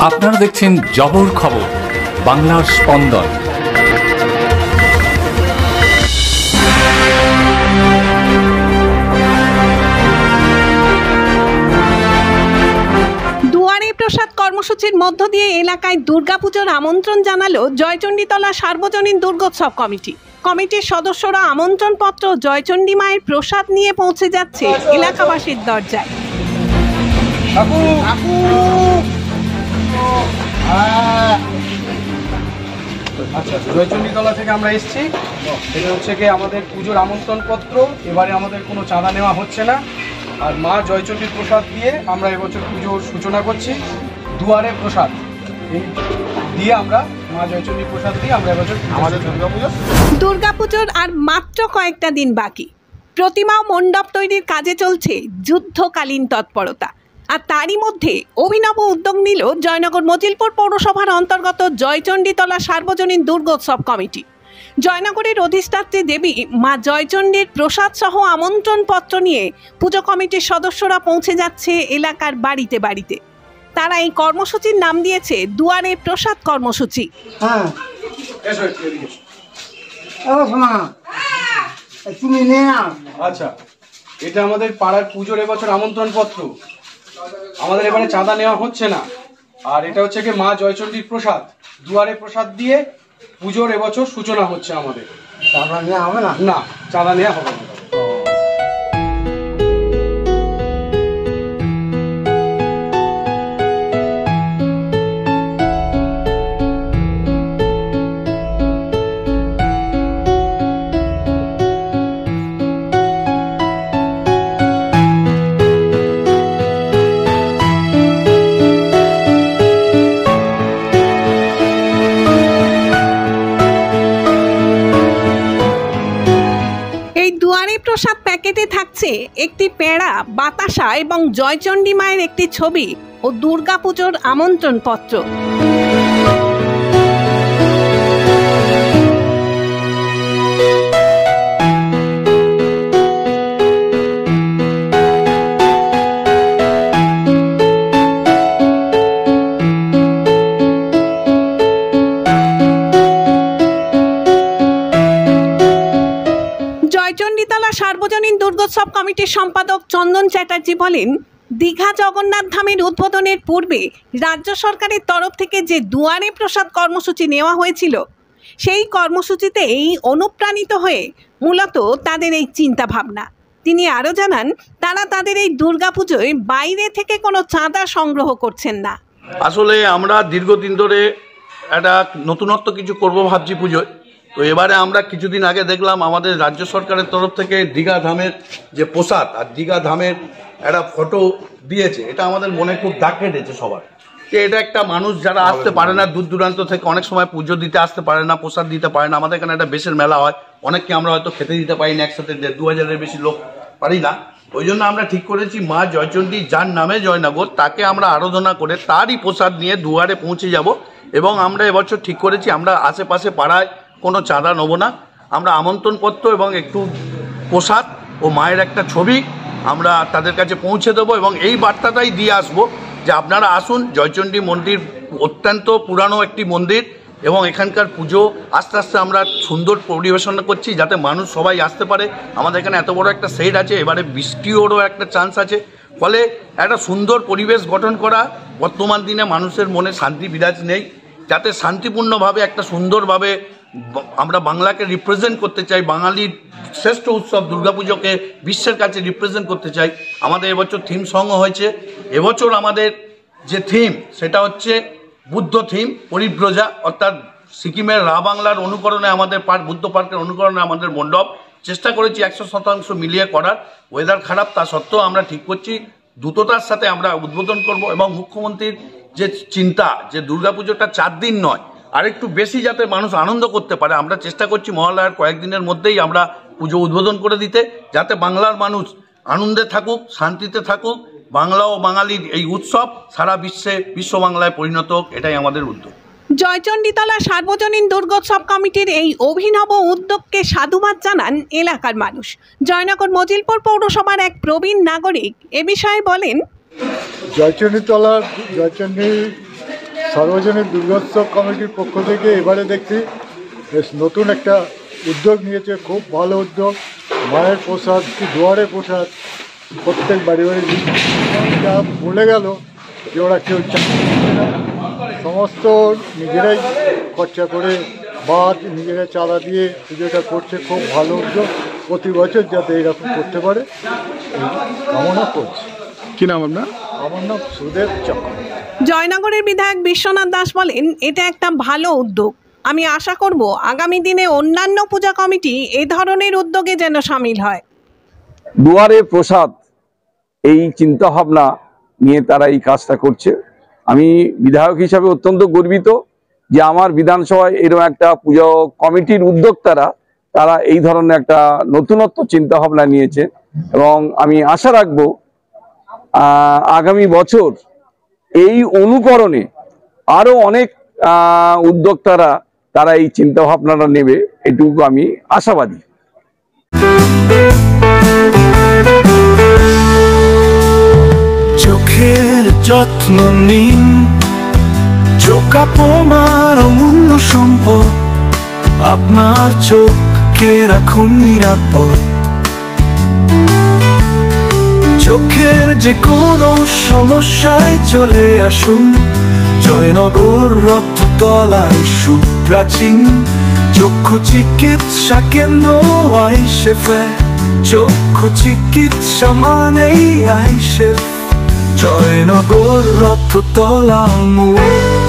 আপনারা দেখছেন জবর খবর, বাংলার স্পন্দন। দুয়ারে প্রসাদ কর্মসূচির মধ্য দিয়ে এলাকায় দুর্গাপুজোর আমন্ত্রণ জানালো জয়চণ্ডীতলা সার্বজনীন দুর্গোৎসব কমিটি। কমিটির সদস্যরা আমন্ত্রণপত্র জয়চণ্ডী মায়ের প্রসাদ নিয়ে পৌঁছে যাচ্ছে এলাকাবাসীর দরজায়। আচ্ছা, জয়চণ্ডীতলা থেকে আমরা এসেছি। এটা হচ্ছে কি আমাদের পুজোর আমন্ত্রণপত্র। এবারে আমাদের কোনো চাঁদা নেওয়া হচ্ছে না, আর মা জয়চণ্ডীর প্রসাদ দিয়ে আমরা এবছর পুজোর সূচনা করছি। দুয়ারে প্রসাদ দিয়ে আমরা মা জয়চণ্ডীর প্রসাদ দিয়ে আমরা এবছর আমাদের দুর্গাপুজোর আর মাত্র কয়েকটা দিন বাকি। প্রতিমা ও মণ্ডপ তৈরির কাজে চলছে যুদ্ধকালীন তৎপরতা। আর তারই মধ্যে অভিনব উদ্যোগ নিল জয়নগর মজিলপুর পৌরসভার অন্তর্গত জয়চণ্ডীতলা সার্বজনীন দুর্গোৎসব কমিটি। জয়নগরের অধিষ্ঠাত্রী দেবী মা জয়চণ্ডীর প্রসাদ সহ আমন্ত্রণপত্র নিয়ে পুজো কমিটির সদস্যরা পৌঁছে যাচ্ছে এলাকার বাড়িতে বাড়িতে। তারা এই কর্মসূচির নাম দিয়েছে দুয়ারে প্রসাদ কর্মসূচি। আচ্ছা, এটা আমাদের পাড়ার পুজোর এবছর আমন্ত্রণপত্র। আমাদের এবারে চাঁদা নেওয়া হচ্ছে না, আর এটা হচ্ছে কি মা জয়চণ্ডীর প্রসাদ। দুয়ারে প্রসাদ দিয়ে পুজোর এবছর সূচনা হচ্ছে আমাদের। চাঁদা নেওয়া হবে না? না, চাঁদা নেওয়া হবে না। প্রসাদ প্যাকেটে থাকছে একটি পেড়া, বাতাসা এবং জয়চণ্ডী মায়ের একটি ছবি ও দুর্গাপুজোর আমন্ত্রণপত্র। জয়চণ্ডীতলা সার্বজনীন দুর্গোৎসব কমিটির সম্পাদক চন্দন চ্যাটার্জি বলেন, দীঘা জগন্নাথ ধামের উদ্বোধনের পূর্বে রাজ্য সরকারের তরফ থেকে যে দুয়ারে প্রসাদ কর্মসূচি নেওয়া হয়েছিল, সেই কর্মসূচিতেই অনুপ্রাণিত হয়ে মূলত তাদের এই চিন্তা ভাবনা। তিনি আরও জানান, তারা তাদের এই দুর্গাপুজোয় বাইরে থেকে কোনো চাঁদা সংগ্রহ করছেন না। আসলে আমরা দীর্ঘদিন ধরে একটা নতুনত্ব কিছু করব ভাবছি পুজোয়। তো এবারে আমরা কিছুদিন আগে দেখলাম আমাদের রাজ্য সরকারের তরফ থেকে দীঘা ধামের যে প্রসাদ আর দীঘা ধামের একটা ফটো দিয়েছে। এটা আমাদের মনে খুব দাগ কেটেছে সবার, যে এটা একটা মানুষ যারা আসতে পারে না, দূর দূরান্ত থেকে অনেক সময় পুজো দিতে আসতে পারে না, প্রসাদ দিতে পারে না। আমাদের এখানে একটা বেশের মেলা হয়, অনেককে আমরা হয়তো খেতে দিতে পারি না, একসাথে 2000-এর বেশি লোক পারি না। ওই জন্য আমরা ঠিক করেছি মা জয়চণ্ডী যার নামে জয়নগর, তাকে আমরা আরাধনা করে তারই প্রসাদ নিয়ে দুয়ারে পৌঁছে যাব। এবং আমরা এবছর ঠিক করেছি আমরা আশেপাশে পাড়ায় কোনো চাঁদা নেব না, আমরা আমন্ত্রণপত্র এবং একটু প্রসাদ ও মায়ের একটা ছবি আমরা তাদের কাছে পৌঁছে দেবো এবং এই বার্তাটাই দিয়ে আসবো যে আপনারা আসুন। জয়চণ্ডী মন্দির অত্যন্ত পুরানো একটি মন্দির এবং এখানকার পুজো আস্তে আস্তে আমরা সুন্দর পরিবেশনা করছি যাতে মানুষ সবাই আসতে পারে। আমাদের এখানে এত বড় একটা সেট আছে, এবারে বৃষ্টিরও একটা চান্স আছে, ফলে একটা সুন্দর পরিবেশ গঠন করা। বর্তমান দিনে মানুষের মনে শান্তি বিরাজ নেই, যাতে শান্তিপূর্ণভাবে একটা সুন্দরভাবে আমরা বাংলাকে রিপ্রেজেন্ট করতে চাই, বাঙালির শ্রেষ্ঠ উৎসব দুর্গাপুজোকে বিশ্বের কাছে রিপ্রেজেন্ট করতে চাই। আমাদের এবছর থিম সং হয়েছে। এবছর আমাদের যে থিম সেটা হচ্ছে বুদ্ধ থিম, পরিব্রজা, অর্থাৎ সিকিমের রা বাংলার অনুকরণে আমাদের বুদ্ধ পার্কের অনুকরণে আমাদের মণ্ডপ। চেষ্টা করেছি 100% মিলিয়ে করার। ওয়েদার খারাপ, তা সত্ত্বেও আমরা ঠিক করছি দ্রুততার সাথে আমরা উদ্বোধন করব। এবং মুখ্যমন্ত্রীর যে চিন্তা যে দুর্গাপুজোটা 4 দিন নয়, আরেকটু বেশি যাতে মানুষ আনন্দ করতে পারে, আমরা চেষ্টা করছি মহালয়ার কয়েকদিনের মধ্যেই আমরা পুজো উদ্বোধন করে দিতে, যাতে বাংলার মানুষ আনন্দে থাকুক, শান্তিতে থাকুক। বাংলা ও বাঙালির এই উৎসব সারা বিশ্ব বাংলায় পরিণত হোক, এটাই আমাদের উদ্যোগ। জয়চণ্ডীতলা সার্বজনীন দুর্গোৎসব কমিটির এই অভিনব উদ্যোগকে সাধুবাদ জানান এলাকার মানুষ। জয়নগর মজিলপুর পৌরসভার এক প্রবীণ নাগরিক এ বিষয়ে বলেন, জয়চণ্ডীতলার জয়চণ্ডী সার্বজনীন দুর্গোৎসব কমিটির পক্ষ থেকে এবারে দেখছি বেশ নতুন একটা উদ্যোগ নিয়েছে, খুব ভালো উদ্যোগ। মায়ের প্রসাদ কি দুয়ারে প্রসাদ প্রত্যেক বাড়ি বাড়ি যা বলে গেল যে ওরা কেউ সমস্ত নিজেরাই খরচা করে বা নিজেরা চাঁদা দিয়ে পুজোটা করছে, খুব ভালো উদ্যোগ। প্রতি বছর যাতে এরকম করতে পারে কামনা করছি। কি নাম আপনার? আমার নাম সুদেব চক্রবর্তী। জয়নগরের বিধায়ক বিশ্বনাথ দাস বলেন, এটা একটা ভালো উদ্যোগ। আমি আশা করব আগামী দিনে অন্যান্য পূজা কমিটি এই ধরনের উদ্যোগে যেন সামিল হয়। দুয়ারে প্রসাদ এই চিন্তা ভাবনা নিয়ে তারা এই কাজটা করছে। আমি বিধায়ক হিসাবে অত্যন্ত গর্বিত যে আমার বিধানসভায় এরকম একটা পুজো কমিটির উদ্যোক্তারা তারা এই ধরনের একটা নতুনত্ব চিন্তা ভাবনা নিয়েছে, এবং আমি আশা রাখবো আগামী বছর এই অনুকরণে আরো অনেক উদ্যোক্তারা তারা এই চিন্তা ভাবনাটা নেবে, এটুকু আমি আশাবাদী। চোখের যত্ন নিন, চোখ আপনার অমূল্য সম্পদ, আপনার চোখকে রাখুন নিরাপদ। চোখের যে কোনো সমস্যায় চলে আসুন জয়নগর রক্ততলায় সুপ্রাচীন চক্ষু চিকিৎসা কেন্দ্র আইসেফে। চক্ষু চিকিৎসা মানেই আইসেফ, জয়নগর রক্ততলা মোড়।